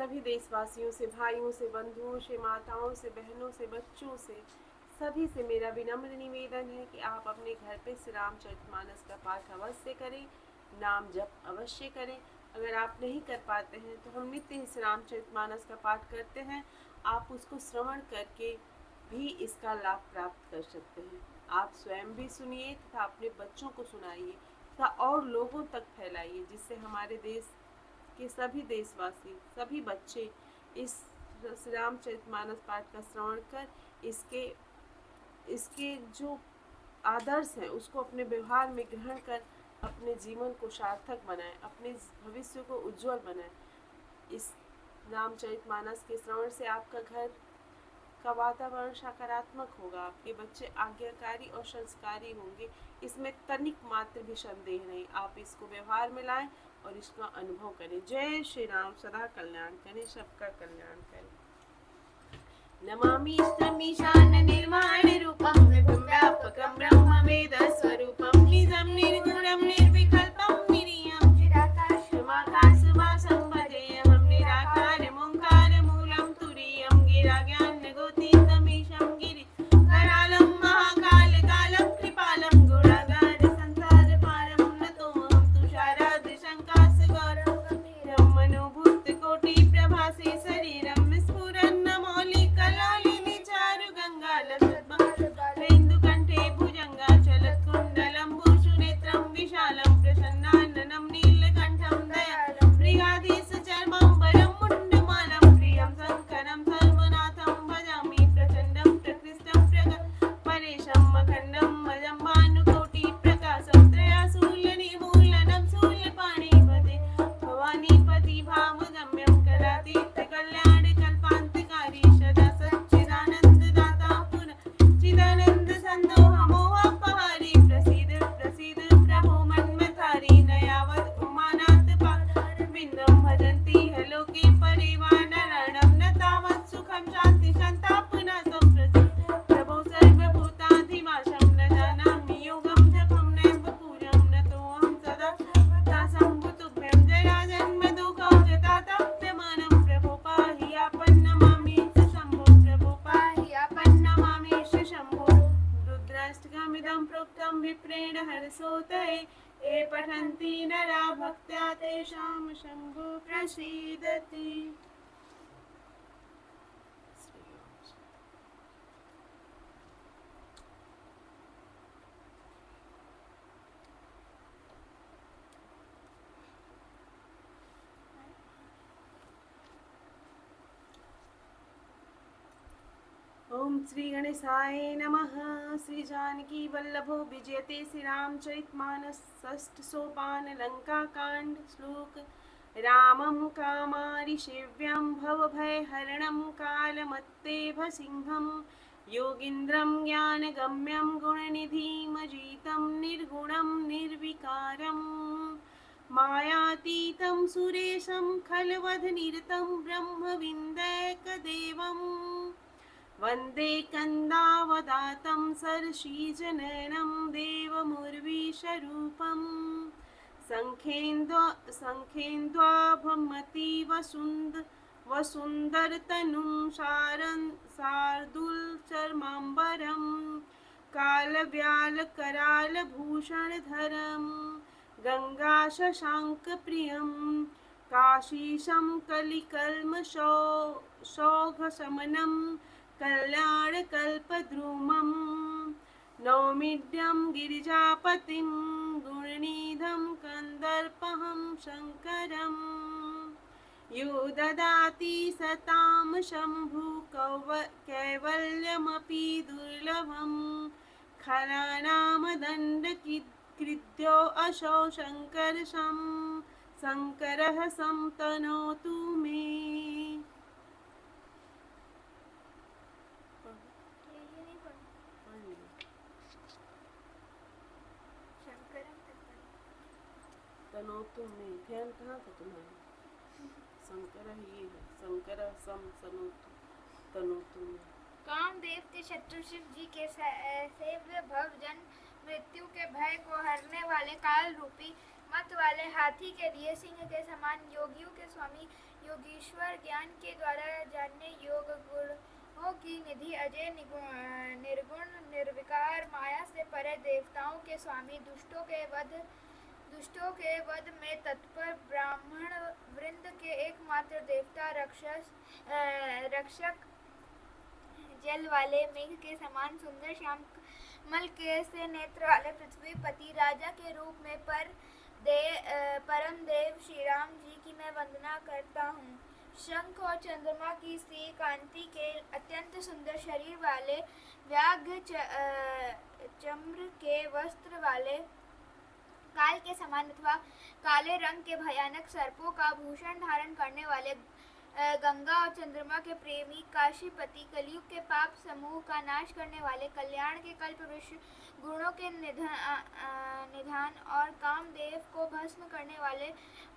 सभी देशवासियों से, भाइयों से, बंधुओं से, माताओं से, बहनों से, बच्चों से, सभी से मेरा विनम्र निवेदन है कि आप अपने घर पे श्री रामचरितमानस का पाठ अवश्य करें, नाम जप अवश्य करें। अगर आप नहीं कर पाते हैं तो हम नित्य ही श्री रामचरितमानस का पाठ करते हैं, आप उसको श्रवण करके भी इसका लाभ प्राप्त कर सकते हैं। आप स्वयं भी सुनिए तथा अपने बच्चों को सुनाइए तथा और लोगों तक फैलाइए, जिससे हमारे देश के सभी देशवासी, सभी बच्चे इस श्री रामचरितमानस पाठ का श्रवण कर इसके जो आदर्श हैं उसको अपने व्यवहार में ग्रहण कर अपने जीवन को सार्थक बनाएं, अपने भविष्य को उज्जवल बनाएं। इस रामचरितमानस के श्रवण से आपका घर का वातावरण सकारात्मक होगा, आपके बच्चे आज्ञाकारी और संस्कारी होंगे, इसमें तनिक मात्र भी संदेह नहीं। आप इसको व्यवहार में लाएं और इसका अनुभव करें। जय श्री राम। सदा कल्याण करें, सबका कल्याण करें। नमामि ईशं निर्माण रूपं विभुं व्यापकं ब्रह्मवेद स्वरूपं निजं निर्गुणं निर्विकल्पं निरीयं चिदाकाशमाकाशवासं भजेऽहं निराकारमोङ्कारमूलं तुरीयं गिराज्ञानगोतीतमीशं गिरिकरालं महाकालकालं कृपालं गुणागार संसारपारं नतोऽहं तुषाराद्रिशङ्कासगौरवं गम्भीरं मनोभूतकोटिप्रभासे शरीरं वेन्दुकण्ठे भुजङ्गाचलत्कुण्डलं भूषुनेत्रं विशालं प्रसन्नाननं नीलकण्ठं दयालं मृगाधीशचर्माम्बरं मुण्डमालं प्रियं शङ्करं सर्वनाथं भजामि प्रचण्डं प्रकृष्टं परेशं अखण्डं मजं भानुकोटिप्रकाशं त्रयाशूलनिर्मूलनं शूलपाणिपते भवानीपति भावगम्यं कलातीर्थकल्याणकल्पान्तकारी सदा सच्चिदानन्ददाता चिदानंद संदोहमोहपहारी प्रसीद प्रसीद प्रभो मन्मथारी नयावत् उमानाथ पारविन्दं भजन्ति लोके परिवानरणं न तावत् सुखं शान्ति सन्तापनाशं प्रभो सर्वभूताधिवासं न जानामि योगं जपं नैव पूजं नतोऽहं सदा सर्वदा जराजन्म दुःखोगताताप्यमानं प्रभो पाहि आपन्नमामि शम्भो प्रभो पाहि आपन्नमामि शम्भो। रुद्राष्टकमिदं प्रोक्तं विप्रेण हर्षोदये ये पठन्ति नरा भक्त्या तेषां शम्भो प्रसीदति। ओम श्री गणेशाय नमः। श्री जानकी वल्लभो विजयते श्री रामचरितमानस षष्ठ सोपान लंका कांड श्लोक। रामं कामारि सेव्यं भवभयहरणं कालमत्तेभ सिंहं योगीन्द्रं ज्ञानगम्यं गुणनिधिमजितं निर्गुणं निर्विकारं मायातीतं सुरेशं खलवधनिरतं ब्रह्मविन्दैकदेवम् वन्दे कन्दावदातं सरसीजनयनं देवमुर्वीशरूपं शङ्खेन्द्वाभमति वसुन्दरतनुं शार्दूलचर्माम्बरं कालव्यालकरालभूषणधरं गङ्गाशशाङ्कप्रियं काशीशं कलिकल्मषौघशमनं कल्याणकल्पद्रुमं नौमीड्यं गिरिजापतिं गुणनिधं कन्दर्पहं शङ्करं यो ददाति सतां शम्भु कैवल्यमपि दुर्लभं खलानामदण्डकृद्यो असौ शङ्करः संतनोतु मे। तनोतु में ध्यान कहाँ था तुम्हारा? शंकर ही है, शंकर सम सनोतु तनोतु में। कामदेव के शत्रु शिव जी के सेव्य भवजन मृत्यु के भय को हरने वाले काल रूपी मत वाले हाथी के लिए सिंह के समान योगियों के स्वामी योगीश्वर ज्ञान के द्वारा जानने योग्य गुणों की निधि, अजय निर्गुण निर्विकार, माया से परे, देवताओं के स्वामी, दुष्टों के वध में तत्पर, ब्राह्मण वृंद के एकमात्र देवता, रक्षक, जल वाले मेघ के समान सुंदर श्याम मल के से नेत्र वाले पृथ्वी पति, राजा के रूप में परम देव श्री राम जी की मैं वंदना करता हूँ। शंख और चंद्रमा की सी कांति के अत्यंत सुंदर शरीर वाले, व्याघ्र चम्र के वस्त्र वाले, काल के समान अथवा काले रंग के भयानक सर्पों का भूषण धारण करने वाले, गंगा और चंद्रमा के प्रेमी, काशीपति, कलयुग के पाप समूह का नाश करने वाले, कल्याण के कल्प वृक्ष, गुणों के निधान और कामदेव को भस्म करने वाले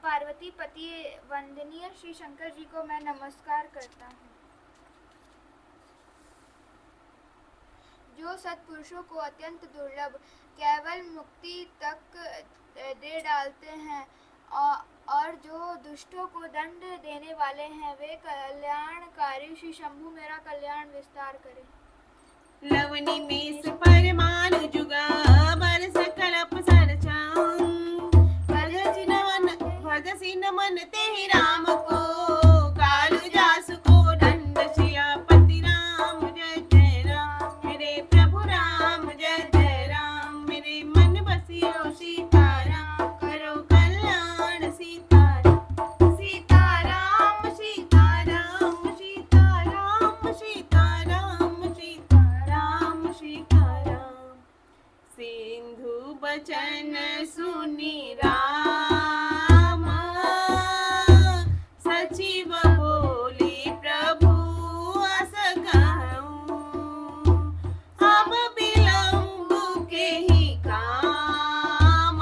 पार्वती पति वंदनीय श्री शंकर जी को मैं नमस्कार करता हूँ। जो सत्पुरुषों को अत्यंत दुर्लभ केवल मुक्ति तक दे डालते हैं और जो दुष्टों को दंड देने वाले हैं, वे कल्याणकारी श्री शंभु मेरा कल्याण विस्तार करें। लवनी में परमाणु जुगा बर सकल अपसर चाऊं, भजसी नमन ते ही राम को, कालु जासु को दंड सियापति राम, जय जय राम मेरे प्रभु राम, जय जय राम मेरे मन बसियो सीताराम, करो कल्याण सीताराम, सीताराम सीताराम सीताराम सीताराम सीताराम सीताराम। सिंधु बचन सुनी राम, सचिव बोली प्रभु अस कहूं, हम विलंब के ही काम,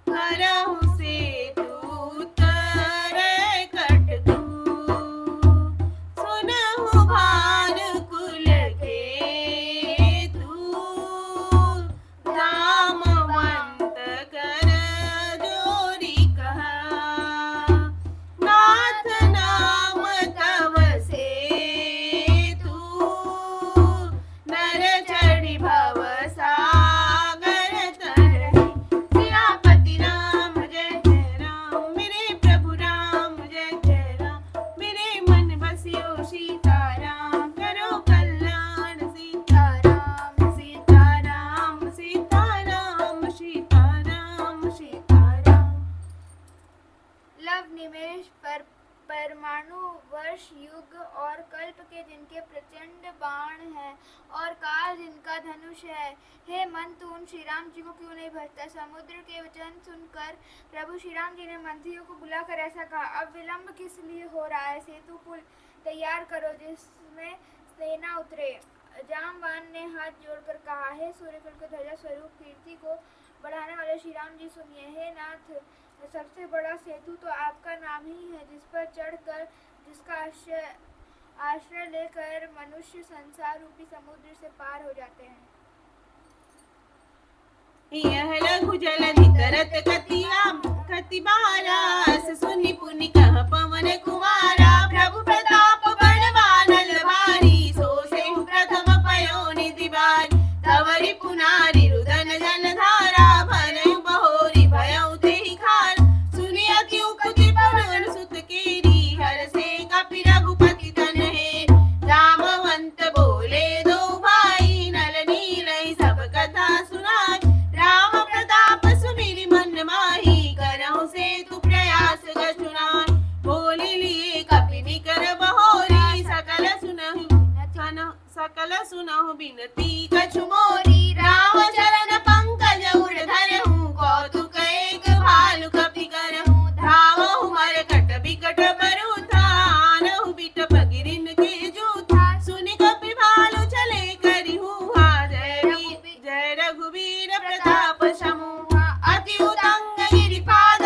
करहु सेतु तरै कटकू, सुनहु भानुकुल के तू, रामवंत कर जोरी कहा, नाथ नाम तव सेतु, नर चढ़ी भव सागर तरहि, सियापति राम जय जय राम मेरे प्रभु राम, जय जय राम मेरे मन बसियो सीताराम, करो कल्याण सीताराम सीताराम सीताराम सीताराम सीताराम। लव निमेष पर परमाणु वर्ष युग और कल्प के जिनके प्रचंड बाण हैं और काल जिनका धनुष है, हे मन तू उन श्री राम जी को क्यों नहीं भजता। समुद्र के वचन सुनकर प्रभु श्री राम जी ने मंत्रियों को बुलाकर ऐसा कहा, अब विलंब किस लिए हो रहा है, सेतु पुल तैयार करो जिसमें सेना उतरे। जामवान ने हाथ जोड़कर कहा, हे सूर्यकुल के ध्वजा स्वरूप कीर्ति को बढ़ाने वाले श्री राम जी सुनिए, हे नाथ सबसे बड़ा सेतु तो आपका नाम ही है, जिस पर चढ़कर जिसका आश्रय लेकर मनुष्य संसार रूपी समुद्र से पार हो जाते हैं। यह लघु जलधि तरत कति बारस, सुनि पुनि कह पवन कुमारा, प्रभु प्रताप बड़वानल भारी, सो सेहु प्रथम पयोनिधि बारी, तवरि पुनारि रुदन जन धारा, भरयु बहोरी भयउ तेहि खार, सुनि अति उक्ति पवन सुत केरी, हर से कपि रघुपति तन हेरी, जामवंत बोले दो भाई, नल नीलहि सब कथा सुनाई, राम प्रताप सुमिरि मन माही, करहु सेतु प्रयास गठुनाई, बोली लिए कपि निकर बहोरी, सकल सुनहु बिनती कछु मोरी, राम चरण पंकज उर धरहु, कौतुक एक भालु कपि करहु, धावहु मरकट बिकट बरूथा, आनहु बिटप गिरिन के जूथा, सुनि कपि भालु चले करिहुहा, जय रघुवीर प्रताप समूहा, अति उतंग गिरिपाद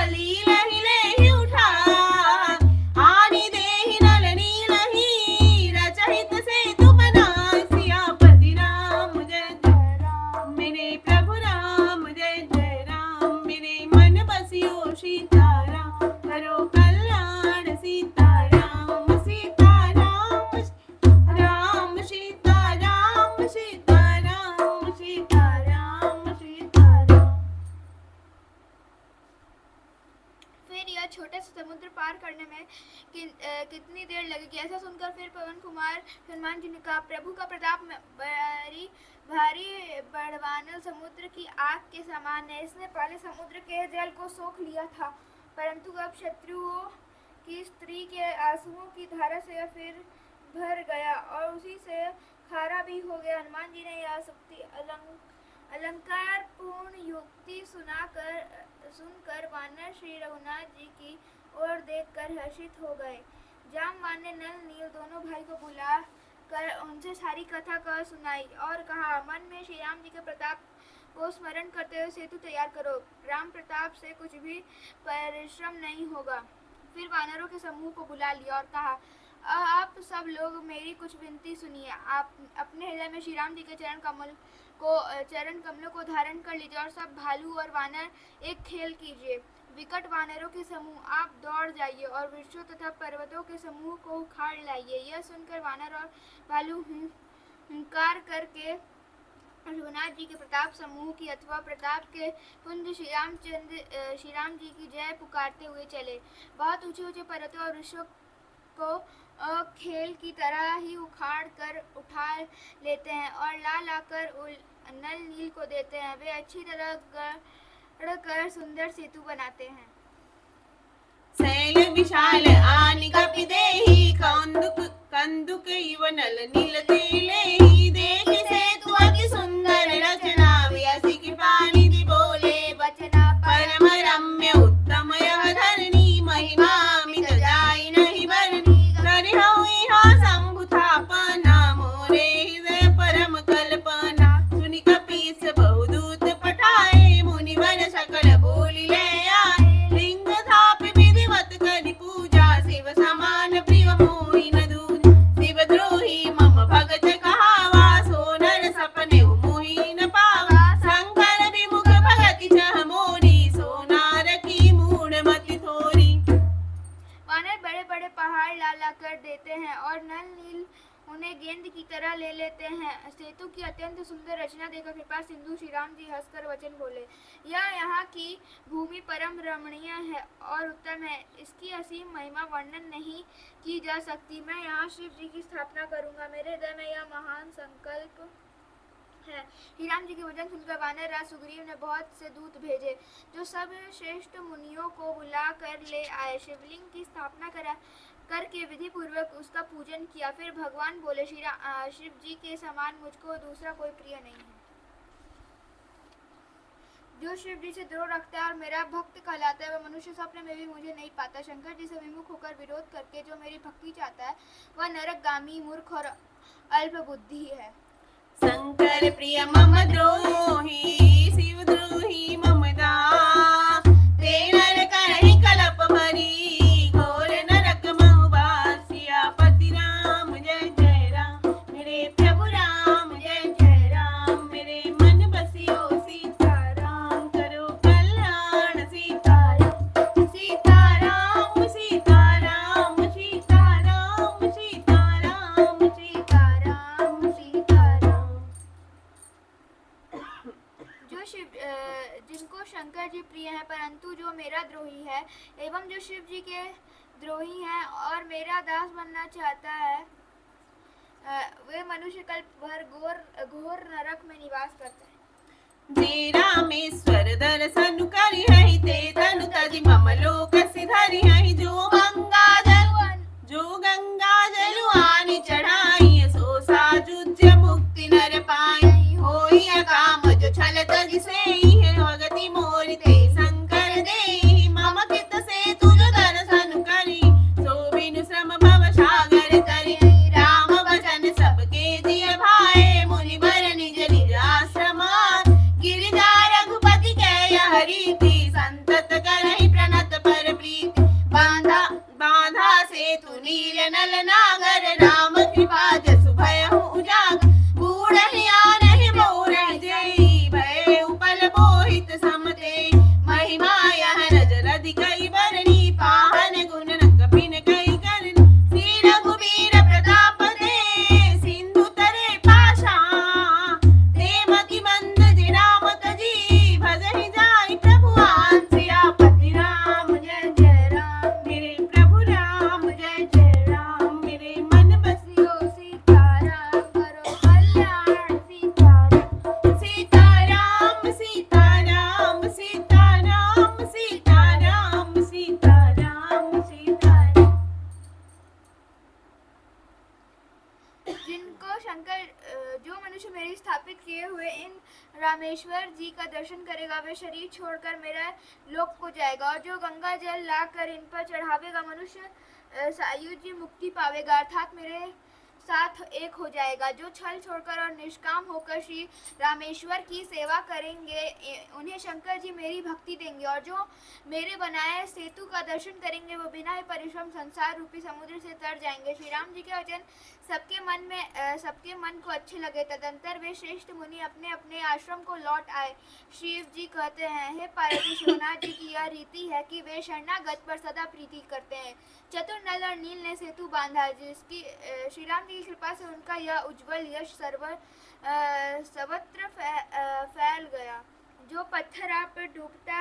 लीलहि लेहि उठा, आनि देहि नल नीलहि, रचहित सेतु बनाय, सियापति राम जय जय राम यह छोटे से समुद्र पार करने में कितनी देर लगेगी। ऐसा सुनकर फिर पवन कुमार हनुमान जी ने कहा, प्रभु का प्रताप भारी बड़वानल समुद्र की आग के समान है। इसने पहले समुद्र के जल को सोख लिया था, परंतु अब शत्रुओं की स्त्री के आंसुओं की धारा से फिर भर गया और उसी से खारा भी हो गया। हनुमान जी ने यह शक्ति अलंकार पूर्ण युक्ति सुनकर वानर श्री रघुनाथ जी की ओर देखकर हर्षित हो गए। जामवान ने नल नील दोनों भाई को बुला कर उनसे सारी कथा कह सुनाई और कहा, मन में श्री राम जी के प्रताप को स्मरण करते हुए सेतु तैयार करो। राम प्रताप से कुछ भी परिश्रम नहीं होगा। फिर वानरों के समूह को बुला लिया और कहा, आप सब लोग मेरी कुछ विनती सुनिए। आप अपने हृदय में श्री राम जी के चरण कमलों को धारण कर लीजिए और सब भालू और वानर एक खेल कीजिए। विकट वानरों के समूह, आप दौड़ जाइए और वृक्षों तथा पर्वतों के समूह को उखाड़ लाइए। यह सुनकर वानर और भालू हुंकार करके रघुनाथ जी के प्रताप समूह की अथवा प्रताप के पुंज श्री राम जी की जय पुकारते हुए चले। बहुत ऊंचे ऊंचे पर्वतों और वृक्षों को खेल की तरह ही उखाड़ कर उठा लेते हैं और ला कर नल नील को देते हैं। वे अच्छी तरह गढ़ कर सुंदर सेतु बनाते हैं। शैल विशाल आनि कपिदेहि कंदुक इव नल नील तेलेहि। देख सेतु अति सुंदर रचना, व्यसी कृपा निधि बोले बचना। परम रम्य उत्तम यह धरणी, महिमा मित जाय नहीं बरनी। करिहउ इहाँ शंभु थापना, मोरे हृदय परम कल्पना। सुनि कपीस बहुदूत पठाए, मुनिवर सकल बोली ले आए। लिंग थापि विधिवत करि पूजा, शिव समान प्रिय मोहि न दूजा। शिव द्रोही मम भगत कहावा, सोनर सपने मोहि न पावा। शंकर विमुख भगति चह मोरी, सोनार की मूढ़ मति थोरी। वानर बड़े बड़े पहाड़ ला कर देते हैं और नल नील उन्हें गेंद की तरह ले लेते हैं। सेतु की अत्यंत सुंदर रचना देखकर कृपा सिंधु श्री राम जी हंसकर वचन बोले, यह यहाँ की भूमि परम रमणीय है और उत्तम है। इसकी असीम महिमा वर्णन नहीं की जा सकती। मैं यहाँ शिव जी की स्थापना करूँगा। मेरे हृदय में यह महान संकल्प है। श्री राम जी के वचन सुनकर वानर राज सुग्रीव ने बहुत से दूत भेजे, जो सब श्रेष्ठ मुनियों को बुला कर ले आए। शिवलिंग की स्थापना करके विधि पूर्वक उसका पूजन किया। फिर भगवान बोले, शिव जी के समान मुझको दूसरा कोई प्रिय नहीं है। जो शिव जी से द्रोह रखता है और मेरा भक्त कहलाता है, वह मनुष्य स्वप्न में भी मुझे नहीं पाता। शंकर जी से विमुख होकर विरोध करके जो मेरी भक्ति चाहता है, वह नरकगामी मूर्ख और अल्प बुद्धि है। शंकर प्रिय मम द्रोही, शिव द्रोही मम दास। ते नर करहि कलप भरी, घोर नरक महु बास। सियापति राम जय जय राम, मेरे प्रभु राम जय जय राम। मेरे मन बसियो सीताराम, करो कल्याण सीताराम। सीताराम सीताराम सीताराम सीताराम सीताराम सीताराम। जिनको शंकर जी प्रिय हैं, परंतु जो मेरा द्रोही है एवं जो शिव जी के द्रोही हैं और मेरा दास बनना चाहता है, वे मनुष्य कल्प भर घोर नरक में निवास करते हैं। जे रामेश्वर दर्शन करिहहि, ते तनु तजि मम लोक सिधरिहहि। जो गंगा जल आनि चढ़ाई, सो साजुज्य मुक्ति नर पाई। होई अकाम जो छल तजि सेई, भगति मोरि ते शंकर देहि। मम चित्त से तुझ दर्शन करी, सो बिनु श्रम भव सागर तरि। राम वचन सबके जिय भाए, मुनि बर निज निज आश्रम। गिरिजा रघुपति के यह रीति, संतत करहि प्रणत पर प्रीति। बांधा सेतु नील नल नागर, राम कृपा जसु भयहु उजागर। बूढ़हि आनहि बहुरहि जेई, भय उपल मोहित समते। महिमा यह नजर कई बरनी, पाहन गुण न कपिन कई करनी। श्री रघुवीर प्रताप ते, सिंधु तरे पाषाण। ते मति मंद जिराम तजी, भजहि जाई प्रभु आन। सियापति राम जय जय राम। मेरी स्थापित किए हुए इन रामेश्वर जी का दर्शन करेगा वे शरीर छोड़कर मेरा लोक को जाएगा, और जो गंगा जल लाकर इन पर चढ़ावेगा मनुष्य सायुज्य मुक्ति पावेगा, अर्थात मेरे साथ एक हो जाएगा। जो छल छोड़कर और निष्काम होकर श्री रामेश्वर की सेवा करेंगे उन्हें शंकर जी मेरी भक्ति देंगे, और जो मेरे बनाए सेतु का दर्शन करेंगे वो बिना ही परिश्रम संसार रूपी समुद्र से तर जाएंगे। श्री राम जी के वचन सबके मन को अच्छे लगे। तदंतर वे श्रेष्ठ मुनि अपने अपने आश्रम को लौट आए। शिव जी कहते हैं, हे पार्वती, शिवनाथ जी की यह रीति है कि वे शरणागत पर सदा प्रीति करते हैं। चतुर नल और नील ने सेतु बांधा, जिसकी श्री राम जी की कृपा से उनका यह उज्जवल यश सर्वत्र फैल गया। जो पत्थर आप पर डूबता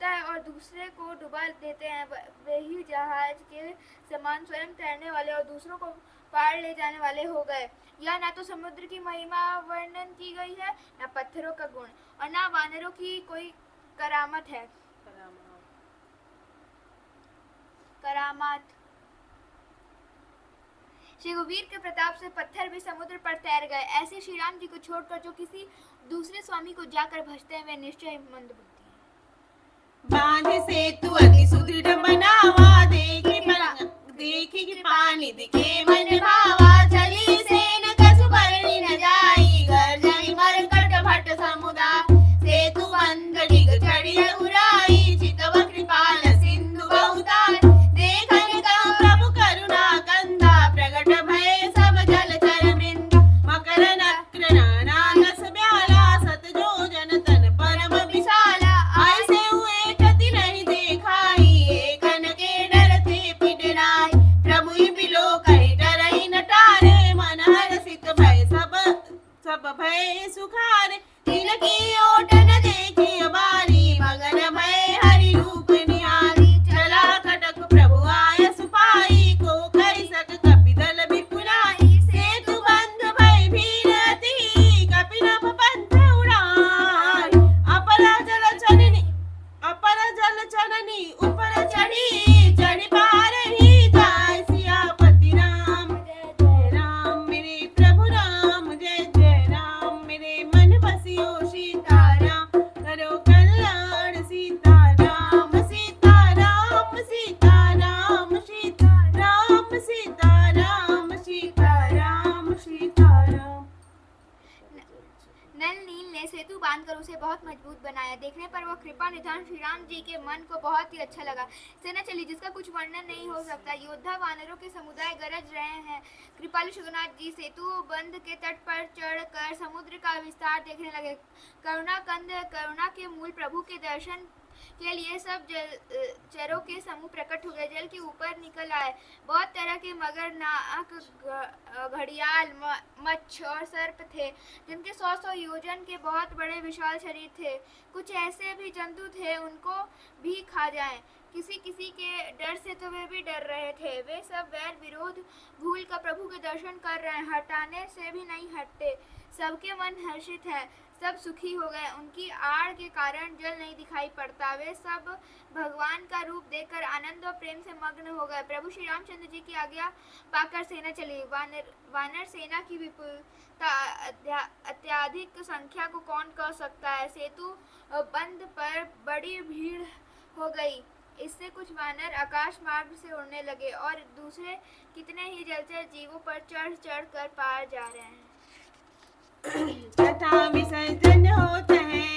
है और दूसरे को डुबा देते हैं, वे ही जहाज के समान स्वयं तैरने वाले और दूसरों को पार ले जाने वाले हो गए। यह ना तो समुद्र की महिमा वर्णन की गई है, न पत्थरों का गुण, और न वानरों की कोई करामत है। करामात श्री रघुवीर के प्रताप से पत्थर भी समुद्र पर तैर गए। ऐसे श्री राम जी को छोड़कर जो किसी दूसरे स्वामी को जाकर भजते हैं वे निश्चय मंदबुद्धि हैं। बांधे सेतु अति सुदृढ़ बनावा, देखी कि पानी दिखे मन भावा, चली सेन कसु बरनी न जाई, गर्जई मरकट भट समुदा, सेतु बंध डिग चढ़ी उराई, चितव कृपाल सिंधु बहुतार, देखन कहु प्रभु करुणा कंधा, प्रगट भय सब जल चर बिंद, मकर नक्र नाना दस ब्याला, सत जोजन तन परम विशाला, ऐसे हुए कति नहीं देखाई, एकन के डरते पिडराई, प्रभु बिलो कहि डरहि न टारे, मन हरषित भय सब भय सुखारे, तिनकी ओट न देखी बारी, मगन भय हरि रूप निहारी, चला कटक प्रभु आय सुपाई, को कहि सक कपिदल विपुलाई, सेतु बंध भय भीर अति, कपिनभ पंथ उड़ाई, अपर जल चननी ऊपर चढ़ी पार ही जाय, सियापति राम जय जय राम, मेरे प्रभु राम जय जय राम, मेरे मन बसियो सीताराम, करो कल्याण सीताराम, सीताराम सीताराम सीताराम सीताराम सीताराम सीताराम। नल नील ने सेतु बांधकर उसे बहुत मजबूत बनाया। देखने पर वह कृपा निधान श्री राम जी के मन को बहुत ही अच्छा लगा। सेना चली जिसका कुछ वर्णन नहीं हो सकता। योद्धा वानरों के समुदाय गरज रहे हैं। कृपालु रघुनाथ जी सेतु बंध के तट पर चढ़कर समुद्र का विस्तार देखने लगे। करुणा के मूल प्रभु के दर्शन के लिए सब चरों के समूह प्रकट हो गए। जल के ऊपर निकल आए। बहुत तरह के मगर, नाक, घड़ियाल, मच्छ और सर्प थे, जिनके 100 योजन के बहुत बड़े विशाल शरीर थे। कुछ ऐसे भी जंतु थे उनको भी खा जाएं। किसी किसी के डर से तो वे भी डर रहे थे। वे सब वैर विरोध भूल कर प्रभु के दर्शन कर रहे हैं, हटाने से भी नहीं हटते। सबके मन हर्षित है, सब सुखी हो गए। उनकी आड़ के कारण जल नहीं दिखाई पड़ता। वे सब भगवान का रूप देखकर आनंद और प्रेम से मग्न हो गए। प्रभु श्री रामचंद्र जी की आज्ञा पाकर सेना चली। वानर सेना की विपुलता अत्यधिक संख्या को कौन कह सकता है। सेतु बंध पर बड़ी भीड़ हो गई। इससे कुछ वानर आकाश मार्ग से उड़ने लगे और दूसरे कितने ही जलचर जीवों पर चढ़ कर पार जा रहे हैं। कथा विसर्जन होता है।